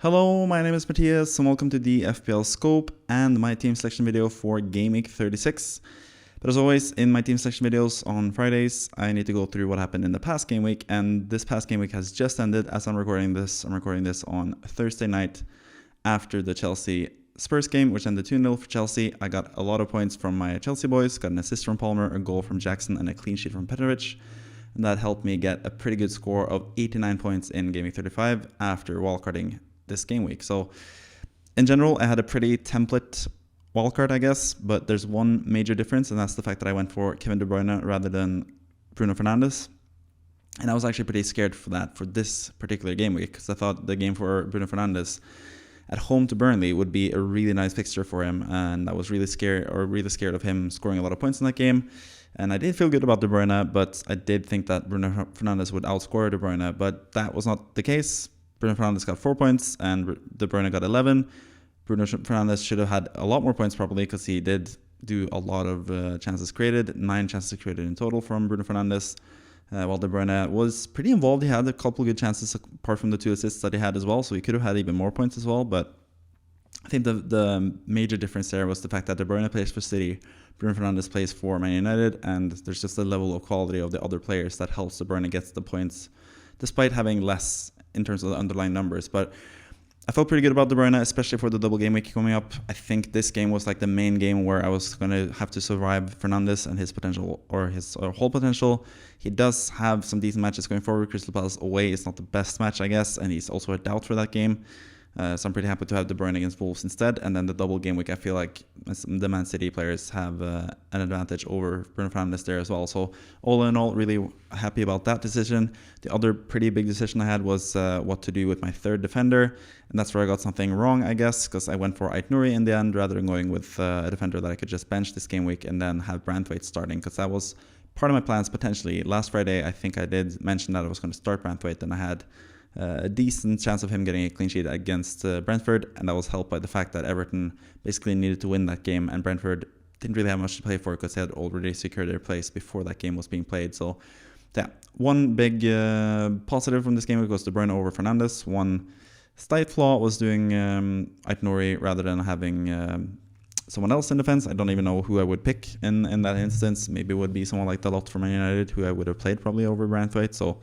Hello, my name is Matthias and welcome to the FPL Scope and my team selection video for Game Week 36. But as always, in my team selection videos on Fridays, I need to go through what happened in the past game week, and this past game week has just ended as I'm recording this. I'm recording this on Thursday night after the Chelsea Spurs game, which ended 2-0 for Chelsea. I got a lot of points from my Chelsea boys, got an assist from Palmer, a goal from Jackson, and a clean sheet from Petrovic. And that helped me get a pretty good score of 89 points in Game Week 35 after wildcarding this game week. So in general, I had a pretty template wildcard, I guess, but there's one major difference, and that's the fact that I went for Kevin De Bruyne rather than Bruno Fernandes. And I was actually pretty scared for that for this particular game week, because I thought the game for Bruno Fernandes at home to Burnley would be a really nice fixture for him, and I was really scared of him scoring a lot of points in that game. And I did feel good about De Bruyne, but I did think that Bruno Fernandes would outscore De Bruyne, but that was not the case. Bruno Fernandes got 4 points and De Bruyne got 11. Bruno Fernandes should have had a lot more points probably, because he did do a lot of chances created, 9 chances created in total from Bruno Fernandes. While De Bruyne was pretty involved, he had a couple of good chances apart from the 2 assists that he had as well, so he could have had even more points as well. But I think the major difference there was the fact that De Bruyne plays for City, Bruno Fernandes plays for Man United, and there's just a level of quality of the other players that helps De Bruyne get the points, despite having less in terms of the underlying numbers. But I felt pretty good about De Bruyne, especially for the double game week coming up. I think this game was like the main game where I was going to have to survive Fernandes and his potential, or his whole potential. He does have some decent matches going forward. Crystal Palace away is not the best match, I guess, and he's also a doubt for that game. So I'm pretty happy to have De Bruyne against Wolves instead. And then the double game week, I feel like the Man City players have an advantage over Bruno Fernandes there as well. So all in all, really happy about that decision. The other pretty big decision I had was what to do with my third defender. And that's where I got something wrong, I guess, because I went for Ait-Nouri in the end rather than going with a defender that I could just bench this game week and then have Branthwaite starting, because that was part of my plans potentially. Last Friday, I think I did mention that I was going to start Branthwaite, and I had a decent chance of him getting a clean sheet against Brentford, and that was helped by the fact that Everton basically needed to win that game, and Brentford didn't really have much to play for because they had already secured their place before that game was being played. So yeah, one big positive from this game was De Bruyne over Fernandes. One slight flaw was doing Ait-Nouri rather than having someone else in defense. I don't even know who I would pick in that instance. Maybe it would be someone like Dalot from Man United, who I would have played probably over Brentford. So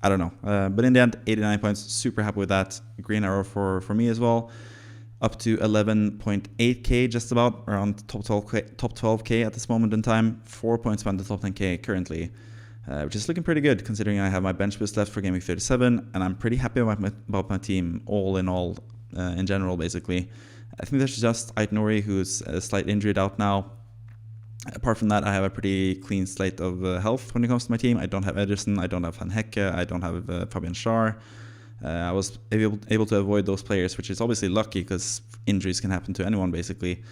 I don't know. But in the end, 89 points. Super happy with that. Green arrow for me as well. Up to 11.8k, just about, around top 12k at this moment in time. 4 points behind the top 10k currently, which is looking pretty good considering I have my bench boost left for Game Week 37, and I'm pretty happy about my team all in all, in general, basically. I think there's just Ait-Nouri, who's a slight injured out now. Apart from that, I have a pretty clean slate of health when it comes to my team. I don't have Ederson, I don't have Van Hecke, I don't have Fabian Schär. I was able to avoid those players, which is obviously lucky because injuries can happen to anyone basically.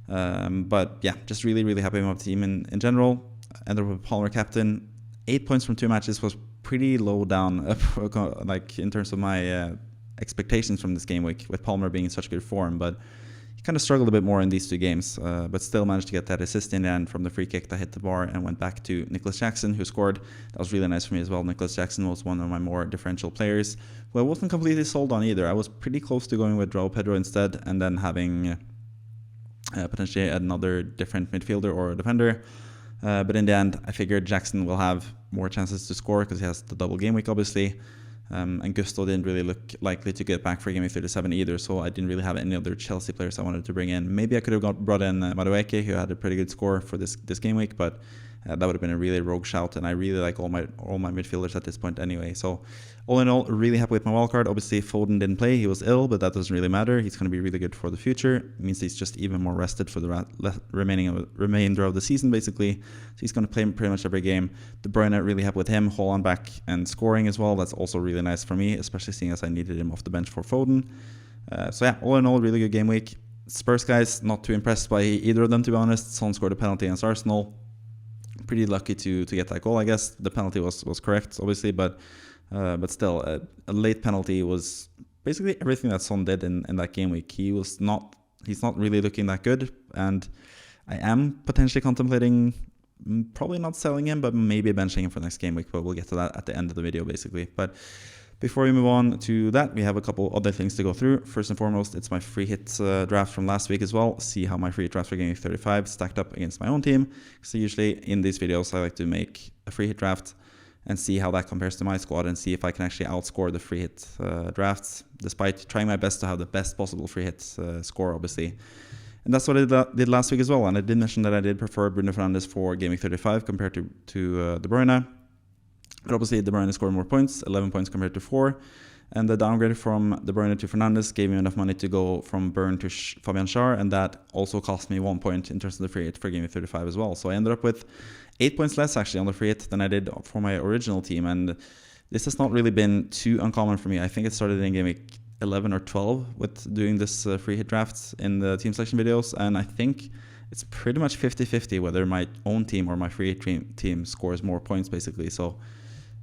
But yeah, just really, really happy with my team in general. Ended up with Palmer captain. 8 points from 2 matches was pretty low down, like in terms of my expectations from this game week, with Palmer being in such good form. But he kind of struggled a bit more in these 2 games, but still managed to get that assist in the end from the free kick that hit the bar and went back to Nicholas Jackson, who scored. That was really nice for me as well. Nicholas Jackson was one of my more differential players, who I wasn't completely sold on either. I was pretty close to going with João Pedro instead, and then having potentially another different midfielder or a defender. But in the end, I figured Jackson will have more chances to score because he has the double game week, obviously. And Gusto didn't really look likely to get back for Game Week 37 either, so I didn't really have any other Chelsea players I wanted to bring in. Maybe I could have brought in MOTW, who had a pretty good score for this game week, but that would have been a really rogue shout, and I really like all my midfielders at this point anyway. So all in all, really happy with my wildcard. Obviously, Foden didn't play. He was ill, but that doesn't really matter. He's going to be really good for the future. It means he's just even more rested for the remainder of the season, basically. So he's going to play pretty much every game. De Bruyne, really happy with him. Haaland back and scoring as well. That's also really nice for me, especially seeing as I needed him off the bench for Foden. So yeah, all in all, really good game week. Spurs guys, not too impressed by either of them, to be honest. Son scored a penalty against Arsenal. Pretty lucky to get that goal, I guess. The penalty was correct, obviously, but still, a late penalty was basically everything that Son did in that game week. He's not really looking that good, and I am potentially contemplating probably not selling him, but maybe benching him for next game week. But we'll get to that at the end of the video, basically. But Before we move on to that, we have a couple other things to go through. First and foremost, it's my free hit draft from last week as well. See how my free hit draft for Gaming 35 stacked up against my own team. So usually in these videos, I like to make a free hit draft and see how that compares to my squad and see if I can actually outscore the free hit drafts, despite trying my best to have the best possible free hit score, obviously. And that's what I did last week as well. And I did mention that I did prefer Bruno Fernandes for Gaming 35 compared to De Bruyne. But obviously, De Bruyne scored more points, 11 points compared to 4. And the downgrade from De Bruyne to Fernandes gave me enough money to go from Burn to Fabian Schär. And that also cost me 1 point in terms of the free hit for Gaming 35 as well. So I ended up with 8 points less actually on the free hit than I did for my original team. And this has not really been too uncommon for me. I think it started in Game 11 or 12 with doing this free hit drafts in the team selection videos. And I think it's pretty much 50-50 whether my own team or my free hit team scores more points basically. So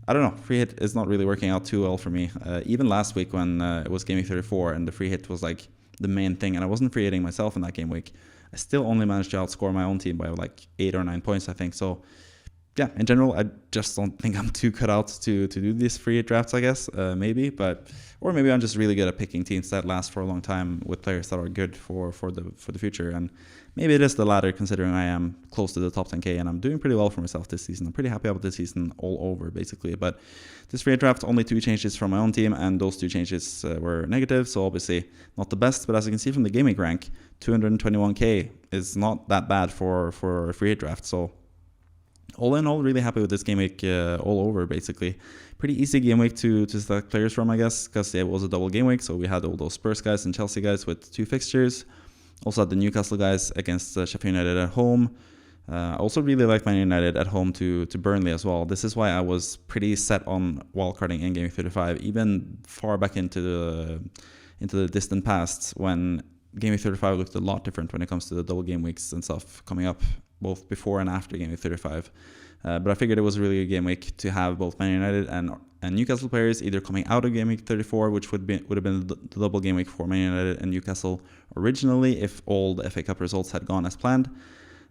I don't know, free hit is not really working out too well for me. Even last week when it was Gaming 34 and the free hit was like the main thing and I wasn't free hitting myself in that game week, I still only managed to outscore my own team by like 8 or 9 points, I think. So yeah, in general, I just don't think I'm too cut out to do these free hit drafts, I guess, maybe. Or maybe I'm just really good at picking teams that last for a long time with players that are good for the future. And maybe it is the latter, considering I am close to the top 10k and I'm doing pretty well for myself this season. I'm pretty happy about this season all over, basically. But this free hit draft, only 2 changes from my own team, and those 2 changes were negative, so obviously not the best. But as you can see from the gaming rank, 221k is not that bad for a free hit draft. So all in all, really happy with this game week all over, basically. Pretty easy game week to select players from, I guess, because it was a double game week. So we had all those Spurs guys and Chelsea guys with 2 fixtures. Also had the Newcastle guys against Sheffield United at home. I also really like Man United at home to Burnley as well. This is why I was pretty set on wildcarding in Game 35, even far back into the distant past when Game 35 looked a lot different when it comes to the double game weeks and stuff coming up, both before and after Game 35. But I figured it was a really good game week to have both Man United and Newcastle players either coming out of Game Week 34, which would have been the double game week for Man United and Newcastle originally if all the FA Cup results had gone as planned.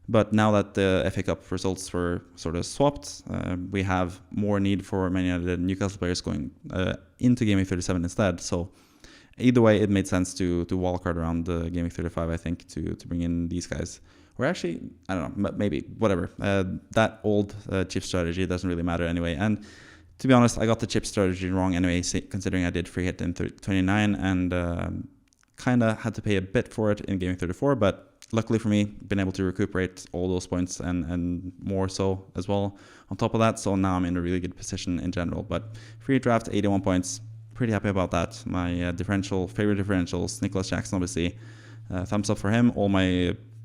But now that the FA Cup results were sort of swapped, we have more need for Man United and Newcastle players going into Game Week 37 instead. So either way, it made sense to wildcard around the Game Week 35, I think, to bring in these guys. Or actually, I don't know, maybe, whatever. That old chip strategy doesn't really matter anyway. And to be honest, I got the chip strategy wrong anyway, considering I did free hit in 29 and kind of had to pay a bit for it in Gaming 34. But luckily for me, been able to recuperate all those points and more so as well on top of that. So now I'm in a really good position in general. But free hit draft, 81 points. Pretty happy about that. My favorite differentials, Nicholas Jackson, obviously. Thumbs up for him.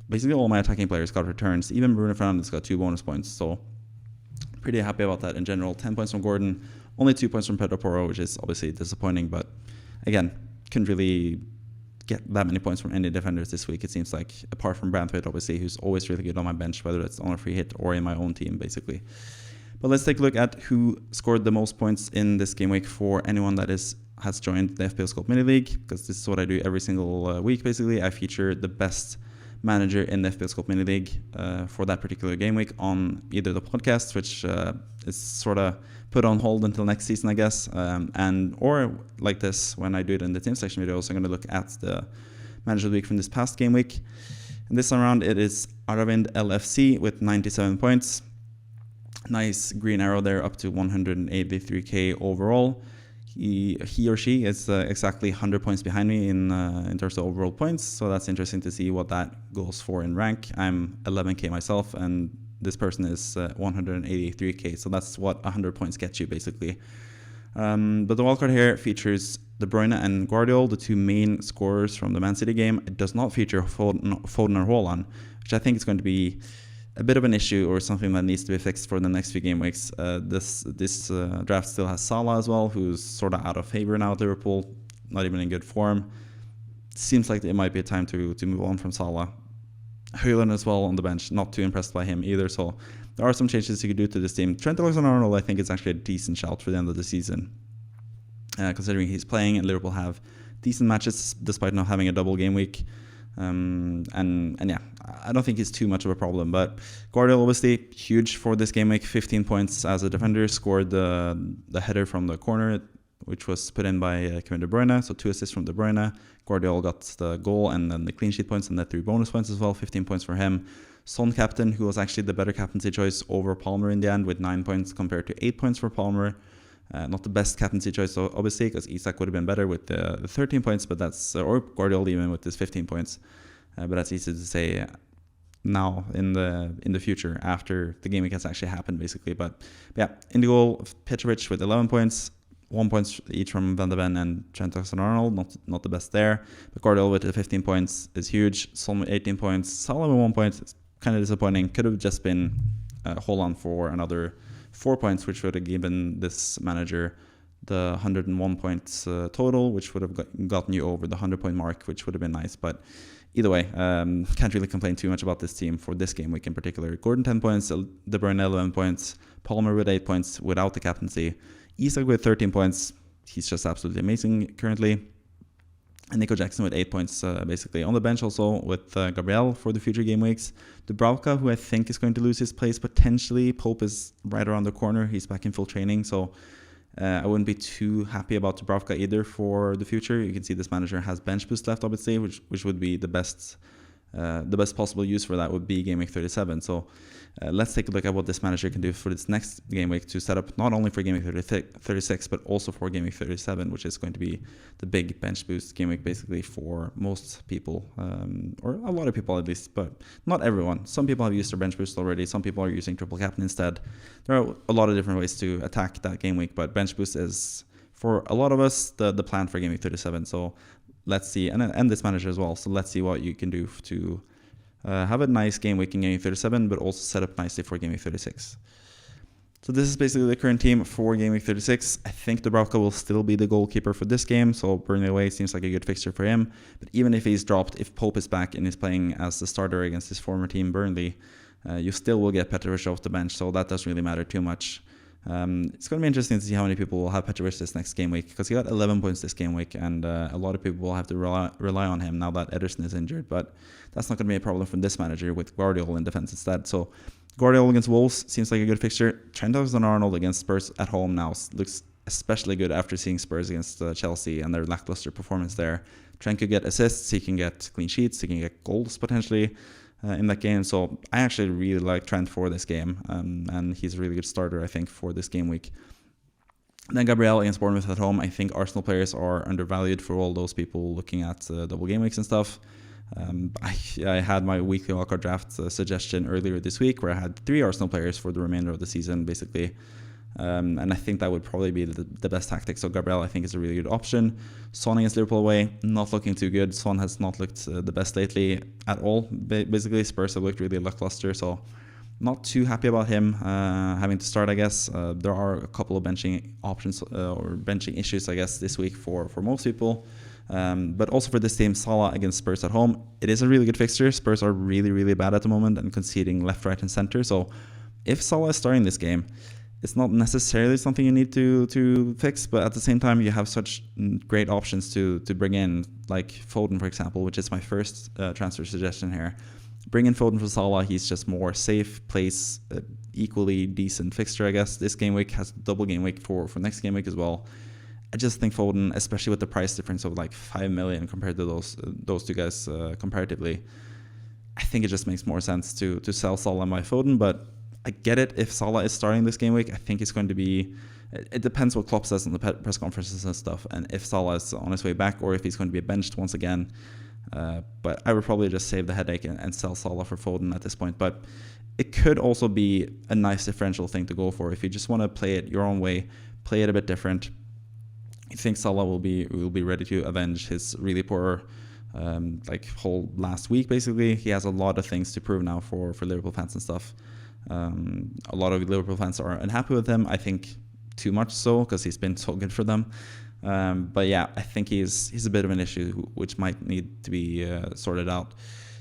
Basically all my attacking players got returns. Even Bruno Fernandes got 2 bonus points. So pretty happy about that in general. 10 points from Gordon, only 2 points from Pedro Porro, which is obviously disappointing. But again, couldn't really get that many points from any defenders this week, it seems like, apart from Brantford, obviously, who's always really good on my bench, whether it's on a free hit or in my own team, basically. But let's take a look at who scored the most points in this game week for anyone that has joined the FPL Scope Mini League, because this is what I do every single week, basically. I feature the best manager in the FPL Scope Mini League for that particular game week on either the podcast, which is sort of put on hold until next season, I guess, or like this, when I do it in the team section videos, I'm going to look at the manager of the week from this past game week. And this time around, it is Aravind LFC with 97 points. Nice green arrow there, up to 183k overall. He or she is exactly 100 points behind me in terms of overall points, so that's interesting to see what that goes for in rank. I'm 11k myself, and this person is 183k, so that's what 100 points gets you, basically. But the wildcard here features De Bruyne and Guardiola, the 2 main scorers from the Man City game. It does not feature Foden or Haaland, which I think is going to be a bit of an issue or something that needs to be fixed for the next few game weeks. This draft still has Salah as well, who's sort of out of favor now at Liverpool, not even in good form. Seems like it might be a time to move on from Salah. Højlund as well on the bench, not too impressed by him either, so there are some changes you could do to this team. Trent Alexander-Arnold, I think, is actually a decent shout for the end of the season, considering he's playing and Liverpool have decent matches despite not having a double game week. And yeah, I don't think he's too much of a problem. But Guardiola, obviously, huge for this game week. 15 points as a defender, scored the header from the corner. which was put in by Kevin De Bruyne. So 2 assists from De Bruyne. Guardiola got the goal and then the clean sheet points and the 3 bonus points as well. 15 points for him. Son captain, who was actually the better captaincy choice over Palmer in the end with 9 points compared to 8 points for Palmer. Not the best captaincy choice, obviously, because Isak would have been better with the 13 points, but that's or Guardiola even with his 15 points. But that's easy to say now in the future after the game week has actually happened, basically. But yeah, in the goal, Petrovic with 11 points, 1 point each from Van de Ven and Trent Alexander-Arnold. Not the best there. But Guardiola with the 15 points is huge. Son with 18 points. Salah with 1 point. It's kind of disappointing. Could have just been hold on for another 4 points, which would have given this manager the 101 points total, which would have gotten you over the 100-point mark, which would have been nice. But either way, can't really complain too much about this team for this game week in particular. Gordon 10 points, De Bruyne 11 points, Palmer with 8 points without the captaincy, Isak with 13 points. He's just absolutely amazing currently. And Nico Jackson with 8 points, basically. On the bench also with Gabriel for the future game weeks. Dubravka, who I think is going to lose his place potentially. Pope is right around the corner. He's back in full training, so I wouldn't be too happy about Dubravka either for the future. You can see this manager has bench boost left, obviously, which would be the best possible use for that would be game week 37. So let's take a look at what this manager can do for this next game week to set up not only for game week 36, but also for game week 37, which is going to be the big bench boost game week basically for most people, or a lot of people at least, but not everyone. Some people have used their bench boost already. Some people are using triple captain instead. There are a lot of different ways to attack that game week, but bench boost is, for a lot of us, the plan for game week 37. So let's see, and this manager as well. So let's see what you can do to have a nice game week in game week 37, but also set up nicely for game week 36. So this is basically the current team for game week 36. I think Dubravka will still be the goalkeeper for this game, so Burnley away seems like a good fixture for him. But even if he's dropped, if Pope is back and is playing as the starter against his former team Burnley, you still will get Petrovic off the bench, so that doesn't really matter too much. It's going to be interesting to see how many people will have Petrovic this next game week, because he got 11 points this game week, and a lot of people will have to rely on him now that Ederson is injured. But that's not going to be a problem for this manager with Guardiola in defense instead. So Guardiola against Wolves seems like a good fixture. Trent Alexander-Arnold against Spurs at home now looks especially good after seeing Spurs against Chelsea and their lackluster performance there. Trent could get assists, he can get clean sheets, he can get goals potentially in that game. So I actually really like Trent for this game, and he's a really good starter, I think, for this game week. Then Gabriel against Bournemouth at home. I think Arsenal players are undervalued for all those people looking at double game weeks and stuff. I had my weekly wildcard draft suggestion earlier this week where I had 3 Arsenal players for the remainder of the season, basically. And I think that would probably be the best tactic. So Gabriel, I think, is a really good option. Son against Liverpool away, not looking too good. Son has not looked the best lately at all. Basically, Spurs have looked really lackluster, so not too happy about him having to start, I guess. There are a couple of benching options or benching issues, I guess, this week for most people. But also for this team, Salah against Spurs at home. It is a really good fixture. Spurs are really, really bad at the moment and conceding left, right, and center. So if Salah is starting this game, it's not necessarily something you need to fix, but at the same time, you have such great options to bring in, like Foden, for example, which is my first transfer suggestion here. Bring in Foden for Salah. He's just more safe, plays equally decent fixture, I guess. This game week has double game week for next game week as well. I just think Foden, especially with the price difference of like 5 million compared to those two guys comparatively, I think it just makes more sense to sell Salah and buy Foden, but I get it if Salah is starting this game week. I think it's going to be, it depends what Klopp says in the press conferences and stuff, and if Salah is on his way back or if he's going to be benched once again. But I would probably just save the headache and sell Salah for Foden at this point. But it could also be a nice differential thing to go for if you just want to play it your own way, play it a bit different. I think Salah will be ready to avenge his really poor whole last week. Basically, he has a lot of things to prove now for Liverpool fans and stuff. A lot of Liverpool fans are unhappy with him. I think too much so, because he's been so good for them. But yeah, I think he's a bit of an issue which might need to be sorted out.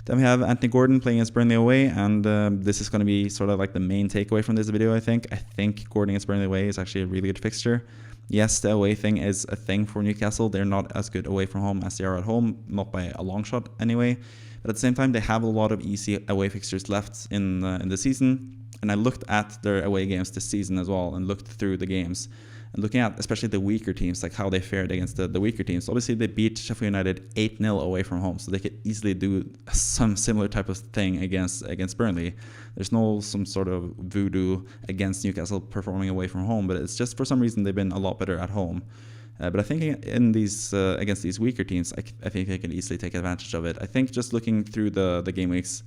Then we have Anthony Gordon playing against Burnley away, and this is going to be sort of like the main takeaway from this video, I think. I think Gordon against Burnley away is actually a really good fixture. Yes, the away thing is a thing for Newcastle. They're not as good away from home as they are at home, not by a long shot anyway. But at the same time, they have a lot of easy away fixtures left in the season. And I looked at their away games this season as well and looked through the games. And looking at especially the weaker teams, like how they fared against the weaker teams. Obviously, they beat Sheffield United 8-0 away from home, so they could easily do some similar type of thing against Burnley. There's no some sort of voodoo against Newcastle performing away from home, but it's just for some reason they've been a lot better at home. But I think in these against these weaker teams, I think they can easily take advantage of it. I think just looking through the game weeks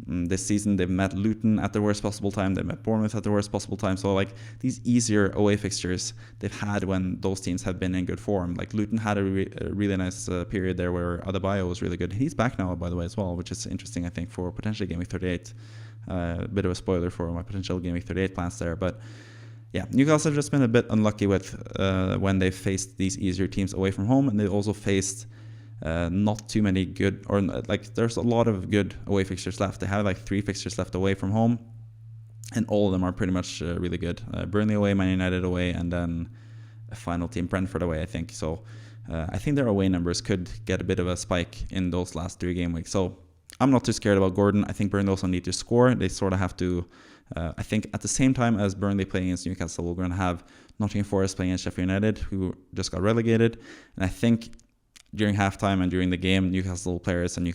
this season, they've met Luton at the worst possible time. They met Bournemouth at the worst possible time. So like these easier away fixtures they've had when those teams have been in good form. Like Luton had a really nice period there where Adebayo was really good. He's back now, by the way, as well, which is interesting, I think, for potentially Game Week 38. A bit of a spoiler for my potential Game Week 38 plans there, but yeah, Newcastle have just been a bit unlucky with when they've faced these easier teams away from home, and they've also faced not too many good, or like there's a lot of good away fixtures left. They have like 3 fixtures left away from home, and all of them are pretty much really good. Burnley away, Man United away, and then a final team, Brentford away, I think. So I think their away numbers could get a bit of a spike in those last 3 game weeks. So I'm not too scared about Gordon. I think Burnley also need to score. They sort of have to, I think at the same time as Burnley playing against Newcastle, we're going to have Nottingham Forest playing against Sheffield United, who just got relegated. And I think during halftime and during the game, Newcastle players and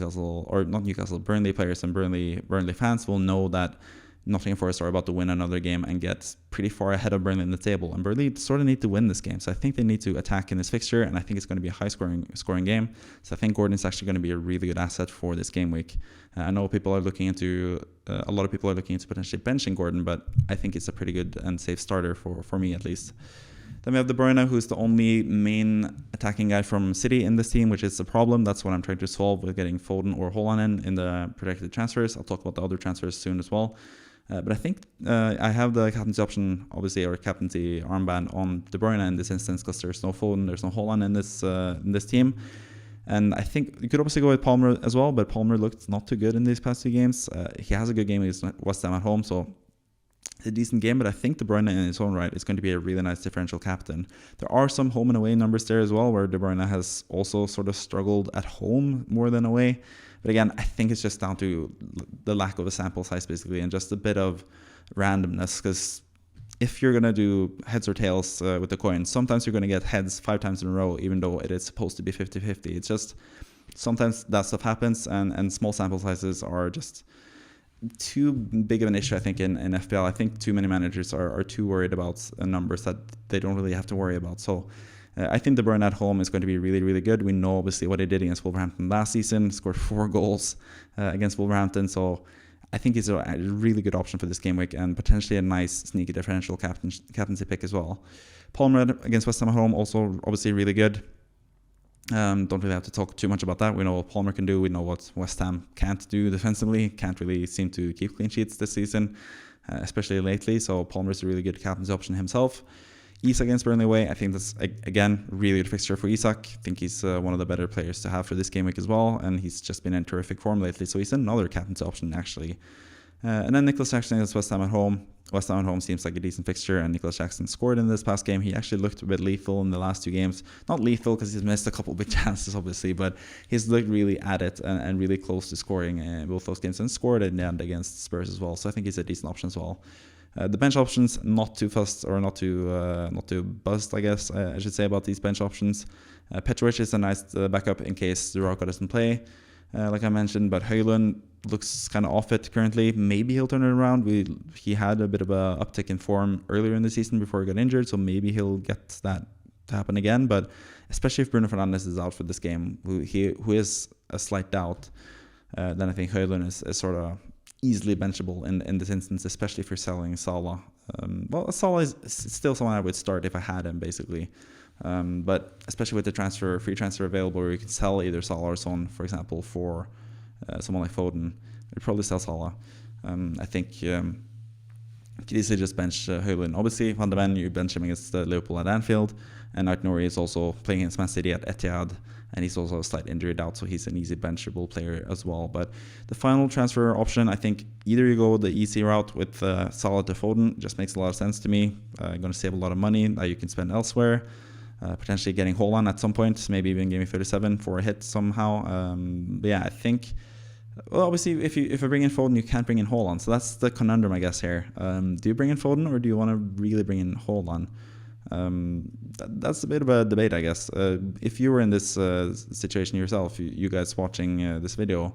Burnley players and Burnley fans will know that Nottingham Forest are about to win another game and get pretty far ahead of Burnley in the table. And Burnley sort of need to win this game. So I think they need to attack in this fixture, and I think it's going to be a high scoring game. So I think Gordon's actually going to be a really good asset for this game week. I know people are looking into, a lot of people are looking into potentially benching Gordon, but I think it's a pretty good and safe starter for me at least. Then we have De Bruyne, who's the only main attacking guy from City in this team, which is a problem. That's what I'm trying to solve with getting Foden or Haaland in the projected transfers. I'll talk about the other transfers soon as well. But I think I have the captaincy option, obviously, or captaincy armband on De Bruyne in this instance because there's no Foden, there's no Haaland in this team. And I think you could obviously go with Palmer as well, but Palmer looked not too good in these past 2 games. He has a good game against West Ham at home, so a decent game, but I think De Bruyne in his own right is going to be a really nice differential captain. There are some home and away numbers there as well, where De Bruyne has also sort of struggled at home more than away. But again, I think it's just down to the lack of a sample size, basically, and just a bit of randomness, because if you're going to do heads or tails with the coin, sometimes you're going to get heads 5 times in a row, even though it is supposed to be 50-50. It's just sometimes that stuff happens, and small sample sizes are just too big of an issue, I think, in FPL. I think too many managers are too worried about numbers that they don't really have to worry about. So I think De Bruyne at home is going to be really, really good. We know obviously what he did against Wolverhampton last season, scored 4 goals against Wolverhampton. So I think he's a really good option for this game week and potentially a nice sneaky differential captaincy pick as well. Palmer against West Ham at home, also obviously really good. Don't really have to talk too much about that. We know what Palmer can do. We know what West Ham can't do defensively. Can't really seem to keep clean sheets this season, especially lately. So Palmer's a really good captaincy option himself. Isak against Burnley away, I think that's, again, really good fixture for Isak. I think he's one of the better players to have for this game week as well, and he's just been in terrific form lately, so he's another captaincy option, actually. And then Nicholas Jackson against West Ham at home. West Ham at home seems like a decent fixture, and Nicholas Jackson scored in this past game. He actually looked a bit lethal in the last 2 games. Not lethal because he's missed a couple of big chances, obviously, but he's looked really at it and really close to scoring in both those games, and scored in the end against Spurs as well, so I think he's a decent option as well. The bench options, not too fussed or not too buzzed, I guess I should say, about these bench options. Petrovic is a nice backup in case Duraco doesn't play, like I mentioned, but Højlund looks kind of off it currently. Maybe he'll turn it around. He had a bit of a uptick in form earlier in the season before he got injured, so maybe he'll get that to happen again. But especially if Bruno Fernandes is out for this game, who is a slight doubt, then I think Højlund is sort of easily benchable in this instance, especially if you're selling Salah. Salah is still someone I would start if I had him, basically. But especially with the free transfer available, where you can sell either Salah or Son, for example, for someone like Foden, I'd probably sell Salah. I think you could easily just bench Højlund. Obviously, Van de Ven, you bench him against Liverpool at Anfield, and Ait-Nouri is also playing against Man City at Etihad, and he's also a slight injury doubt, so he's an easy benchable player as well. But the final transfer option, I think either you go the easy route with Salah to Foden, just makes a lot of sense to me. Going to save a lot of money that you can spend elsewhere. Potentially getting Haaland at some point, maybe even Game Week 37 for a hit somehow. But yeah, I think, well, obviously, if you bring in Foden, you can't bring in Haaland. So that's the conundrum, I guess, here. Do you bring in Foden, or do you want to really bring in Haaland? That's a bit of a debate, I guess. If you were in this situation yourself, you guys watching this video,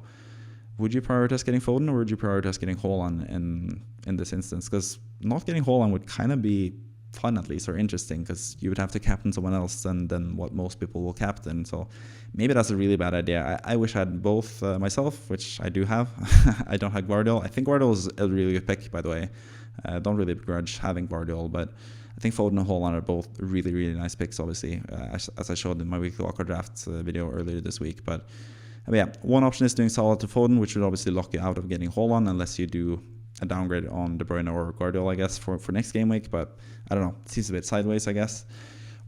would you prioritize getting Foden or would you prioritize getting Haaland in this instance? Because not getting Haaland would kind of be fun, at least, or interesting, because you would have to captain someone else than what most people will captain. So maybe that's a really bad idea. I wish I had both myself, which I do have. I don't have Guardiola. I think Guardiola is a really good pick, by the way. I don't really begrudge having Guardiola, but I think Foden and Haaland are both really, really nice picks, obviously, as I showed in my weekly Walker draft video earlier this week. But yeah, one option is doing Salah to Foden, which would obviously lock you out of getting Haaland unless you do a downgrade on De Bruyne or Guardiola, I guess, for next game week. But I don't know, it seems a bit sideways, I guess.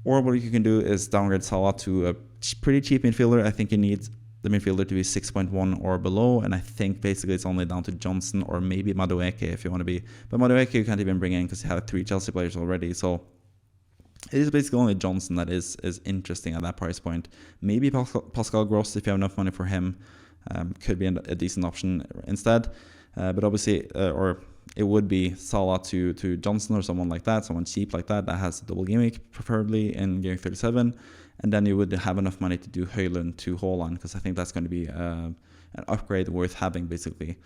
Or what you can do is downgrade Salah to a pretty cheap midfielder. I think you need the midfielder to be 6.1 or below, and I think basically it's only down to Johnson or maybe Madueke if you want to be. But Madueke you can't even bring in because you have 3 Chelsea players already, so it is basically only Johnson that is interesting at that price point. Maybe Pascal Gross, if you have enough money for him, could be a decent option instead. But obviously, or it would be Salah to Johnson or someone like that, someone cheap like that has a double game week, preferably in game 37. And then you would have enough money to do Højlund to Haaland, because I think that's going to be an upgrade worth having, basically.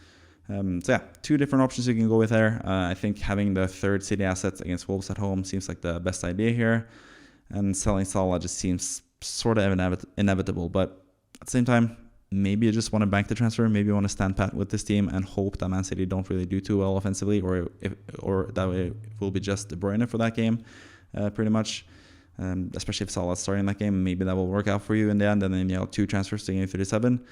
So yeah, 2 different options you can go with there. I think having the third City assets against Wolves at home seems like the best idea here. And selling Salah just seems sort of inevitable. But at the same time, maybe you just want to bank the transfer. Maybe you want to stand pat with this team and hope that Man City don't really do too well offensively, or that way it will be just De Bruyne for that game, pretty much. Especially if Salah's starting that game, maybe that will work out for you in the end. And then you have 2 transfers to game 37.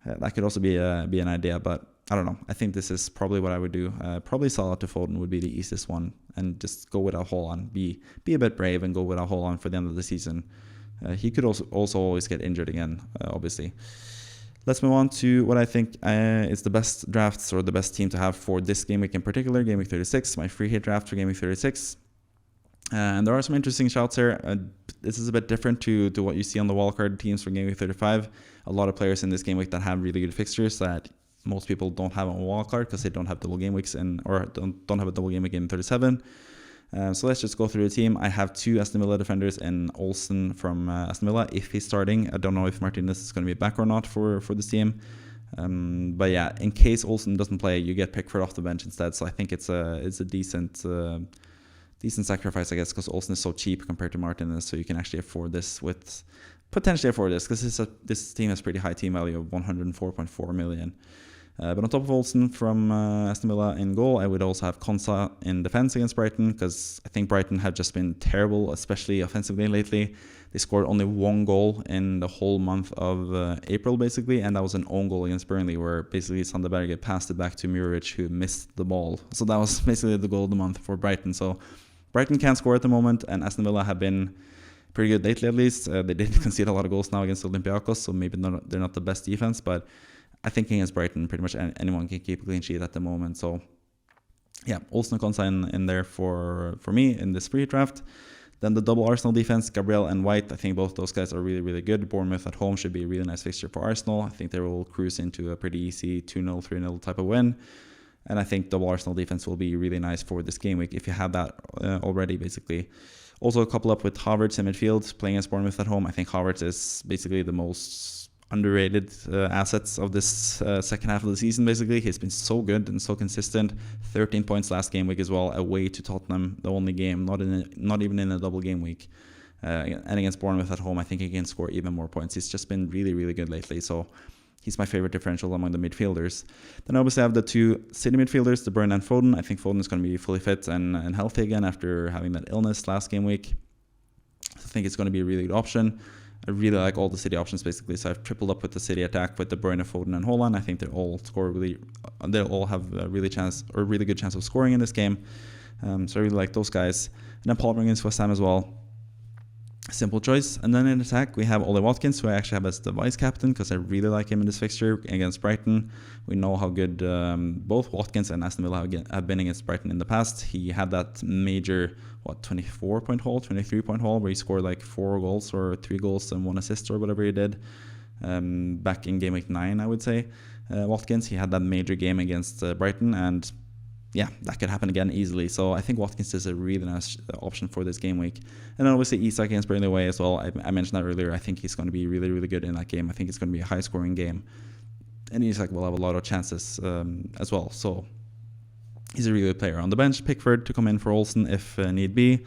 That could also be an idea, but I don't know. I think this is probably what I would do. Probably Salah to Foden would be the easiest one, and just go without Haaland. Be a bit brave and go without Haaland for the end of the season. He could also always get injured again, obviously. Let's move on to what I think is the best drafts or the best team to have for this game week in particular, game week 36, my free hit draft for game week 36. And there are some interesting shouts here. This is a bit different to what you see on the wildcard teams for game week 35. A lot of players in this game week that have really good fixtures that most people don't have on wildcard because they don't have double game weeks or don't have a double game week in 37. So let's just go through the team. I have 2 Aston Villa defenders in Olsen from Aston Villa if he's starting. I don't know if Martinez is going to be back or not for this team. But yeah, in case Olsen doesn't play, you get Pickford off the bench instead. So I think it's a decent sacrifice, I guess, because Olsen is so cheap compared to Martinez. So you can actually potentially afford this because this team has pretty high team value of 104.4 million. But on top of Olsen from Aston Villa in goal, I would also have Konsa in defense against Brighton, because I think Brighton have just been terrible, especially offensively lately. They scored only 1 goal in the whole month of April, basically, and that was an own goal against Burnley, where basically Sander Berge passed it back to Muric, who missed the ball. So that was basically the goal of the month for Brighton. So Brighton can't score at the moment, and Aston Villa have been pretty good lately, at least. They did concede a lot of goals now against Olympiacos, so maybe they're not the best defense, but I think against Brighton, pretty much anyone can keep a clean sheet at the moment. So yeah, Olsen and Konsa in there for me in this free draft. Then the double Arsenal defense, Gabriel and White. I think both those guys are really, really good. Bournemouth at home should be a really nice fixture for Arsenal. I think they will cruise into a pretty easy 2-0, 3-0 type of win. And I think double Arsenal defense will be really nice for this game week if you have that already, basically. Also, a couple up with Havertz in midfield, playing against Bournemouth at home. I think Havertz is basically the most underrated assets of this second half of the season, basically. He's been so good and so consistent. 13 points last game week as well, away to Tottenham, the only game, not even in a double game week. And against Bournemouth at home, I think he can score even more points. He's just been really, really good lately, so he's my favorite differential among the midfielders. Then obviously I have the 2 City midfielders, De Bruyne and Foden. I think Foden is going to be fully fit and healthy again after having that illness last game week. I think it's going to be a really good option. I really like all the City options, basically. So I've tripled up with the City attack with De Bruyne, Foden, and Haaland. I think they'll all have a really good chance of scoring in this game. So I really like those guys. And then Paul against West Ham as well. Simple choice. And then in attack, we have Ole Watkins, who I actually have as the vice captain because I really like him in this fixture against Brighton. We know how good both Watkins and Aston Villa have been against Brighton in the past. He had that major 24-point haul, 23-point haul, where he scored like 4 goals or 3 goals and 1 assist or whatever he did back in game week 9, I would say. Watkins, he had that major game against Brighton, and yeah, that could happen again easily. So I think Watkins is a really nice option for this game week. And then obviously Isak against Burnley away as well. I mentioned that earlier. I think he's going to be really, really good in that game. I think it's going to be a high-scoring game. And Isak will have a lot of chances as well. So he's a really good player. On the bench, Pickford to come in for Olsen if need be.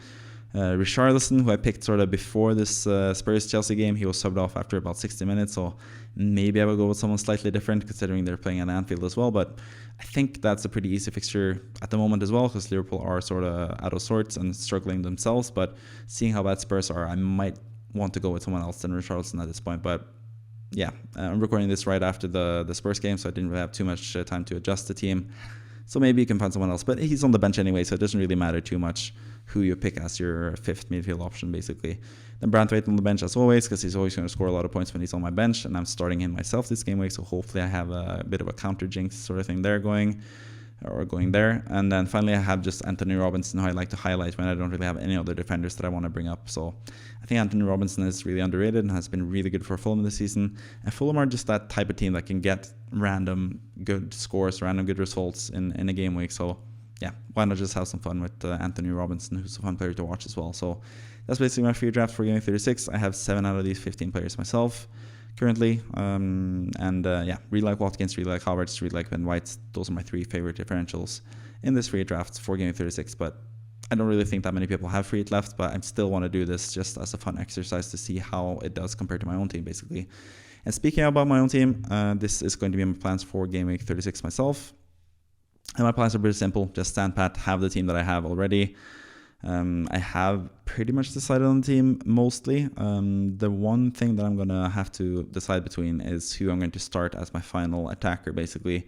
Richarlison, who I picked sort of before this Spurs-Chelsea game, he was subbed off after about 60 minutes, so maybe I will go with someone slightly different considering they're playing at Anfield as well, but I think that's a pretty easy fixture at the moment as well, because Liverpool are sort of out of sorts and struggling themselves, but seeing how bad Spurs are, I might want to go with someone else than Richarlison at this point, but yeah, I'm recording this right after the Spurs game, so I didn't really have too much time to adjust the team. So maybe you can find someone else, but he's on the bench anyway, so it doesn't really matter too much who you pick as your fifth midfield option, basically. Then Branthwaite on the bench as always, because he's always going to score a lot of points when he's on my bench, and I'm starting him myself this game week, so hopefully I have a bit of a counter jinx sort of thing there going there. And then finally I have just Anthony Robinson, who I like to highlight when I don't really have any other defenders that I want to bring up. So I think Anthony Robinson is really underrated and has been really good for Fulham this season. And Fulham are just that type of team that can get random good scores, random good results in a game week. So yeah, why not just have some fun with Anthony Robinson, who's a fun player to watch as well. So that's basically my free draft for Game 36. I have 7 out of these 15 players myself currently. Yeah, really like Watkins, really like Havertz, really like Ben White. Those are my 3 favorite differentials in this free draft for Game 36. But I don't really think that many people have free left, but I still want to do this just as a fun exercise to see how it does compared to my own team, basically. And speaking about my own team, this is going to be my plans for Game Week 36 myself. And my plans are pretty simple. Just stand pat, have the team that I have already. I have pretty much decided on the team mostly. The one thing that I'm going to have to decide between is who I'm going to start as my final attacker, basically.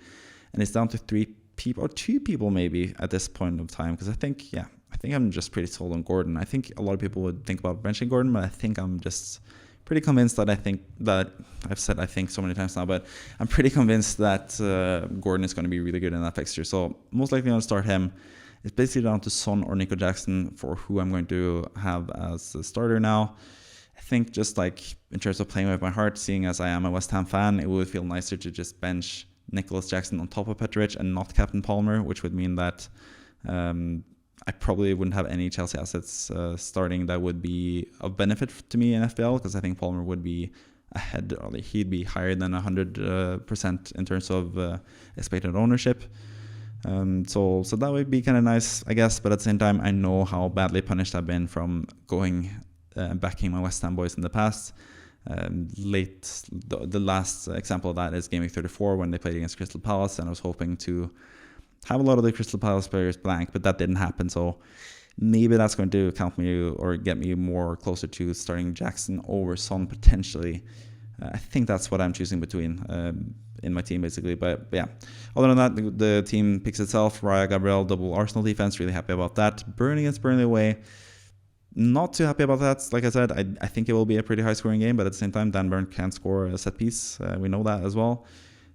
And it's down to 3 people, or 2 people maybe at this point of time. Because I think I'm just pretty sold on Gordon. I think a lot of people would think about benching Gordon, but I think I'm just pretty convinced that I've said I think so many times now, but I'm pretty convinced that Gordon is going to be really good in that fixture. So most likely I'll start him. It's basically down to Son or Nico Jackson for who I'm going to have as a starter now. I think just like in terms of playing with my heart, seeing as I am a West Ham fan, it would feel nicer to just bench Nicholas Jackson on top of Petrovic and not Captain Palmer, which would mean that I probably wouldn't have any Chelsea assets starting that would be of benefit to me in FPL, because I think Palmer would be ahead, or he'd be higher than 100% in terms of expected ownership. So that would be kind of nice, I guess, but at the same time, I know how badly punished I've been from going backing my West Ham boys in the past. The last example of that is Game Week 34 when they played against Crystal Palace, and I was hoping to have a lot of the Crystal Palace players blank, but that didn't happen. So maybe that's going to count me or get me more closer to starting Jackson over Son potentially. I think that's what I'm choosing between in my team, basically. But yeah, other than that, the team picks itself. Raya, Gabriel, double Arsenal defense. Really happy about that. Burnley against Burnley away. Not too happy about that. Like I said, I think it will be a pretty high-scoring game, but at the same time, Dan Burn can score a set piece. We know that as well.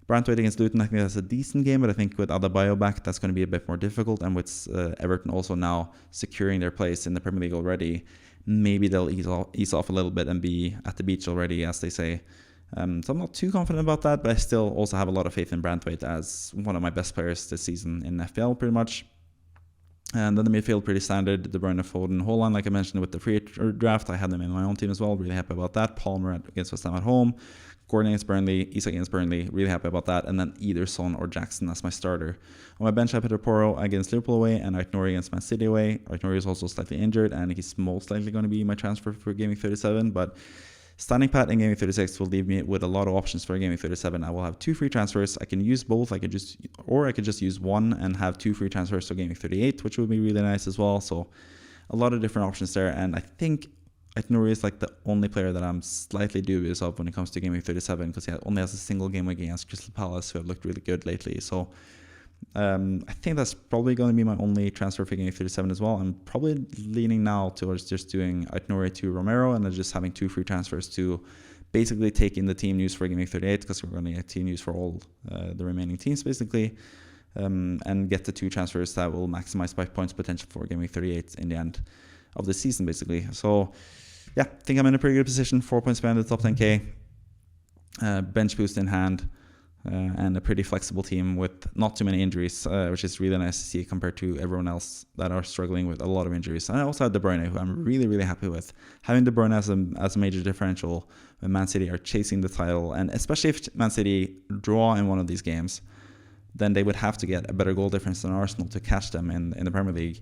Branthwaite against Luton, I think that's a decent game, but I think with Adebayo back, that's going to be a bit more difficult. And with Everton also now securing their place in the Premier League already, maybe they'll ease off a little bit and be at the beach already, as they say. So I'm not too confident about that, but I still also have a lot of faith in Branthwaite as one of my best players this season in FPL, pretty much. And then the midfield, pretty standard. De Bruyne, Foden, Haaland, like I mentioned with the free draft. I had them in my own team as well. Really happy about that. Palmer against West Ham at home. Gordon against Burnley. Isak against Burnley. Really happy about that. And then either Son or Jackson as my starter. On my bench, I have Pedro Porro against Liverpool away and Aït-Nouri against Man City away. Aït-Nouri is also slightly injured, and he's most likely going to be my transfer for Game Week 37. But standing pat in Game Week 36 will leave me with a lot of options for Game Week 37. I will have 2 free transfers. I can use both. I could just use one and have 2 free transfers for Game Week 38, which would be really nice as well. So a lot of different options there. And I think Aït-Nouri is like the only player that I'm slightly dubious of when it comes to Game Week 37, because he only has a single game week against Crystal Palace, who have looked really good lately. So I think that's probably going to be my only transfer for Game Week 37 as well. I'm probably leaning now towards just doing Aït-Nouri to Romero and then just having 2 free transfers to basically take in the team news for Game Week 38, because we're going to get team news for all the remaining teams basically, and get the 2 transfers that will maximize my points potential for Game Week 38 in the end of the season basically. So yeah, I think I'm in a pretty good position. 4 points behind the top 10k, bench boost in hand. and a pretty flexible team with not too many injuries, which is really nice to see compared to everyone else that are struggling with a lot of injuries. And I also have De Bruyne, who I'm really, really happy with. Having De Bruyne as a major differential when Man City are chasing the title, and especially if Man City draw in one of these games, then they would have to get a better goal difference than Arsenal to catch them in the Premier League.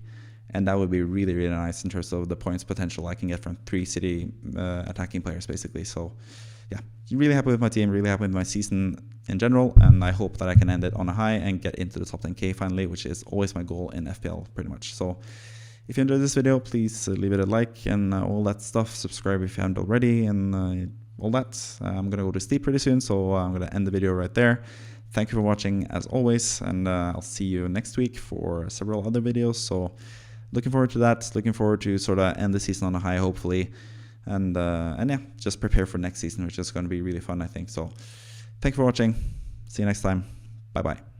And that would be really, really nice in terms of the points potential I can get from 3 City attacking players, basically. So, yeah, really happy with my team, really happy with my season in general, and I hope that I can end it on a high and get into the top 10k finally, which is always my goal in FPL, pretty much. So, if you enjoyed this video, please leave it a like and all that stuff. Subscribe if you haven't already, and all that. I'm going to go to sleep pretty soon, so I'm going to end the video right there. Thank you for watching, as always, and I'll see you next week for several other videos. So, looking forward to that. Looking forward to sort of end the season on a high, hopefully. And yeah, just prepare for next season, which is going to be really fun, I think. So, thank you for watching. See you next time. Bye-bye.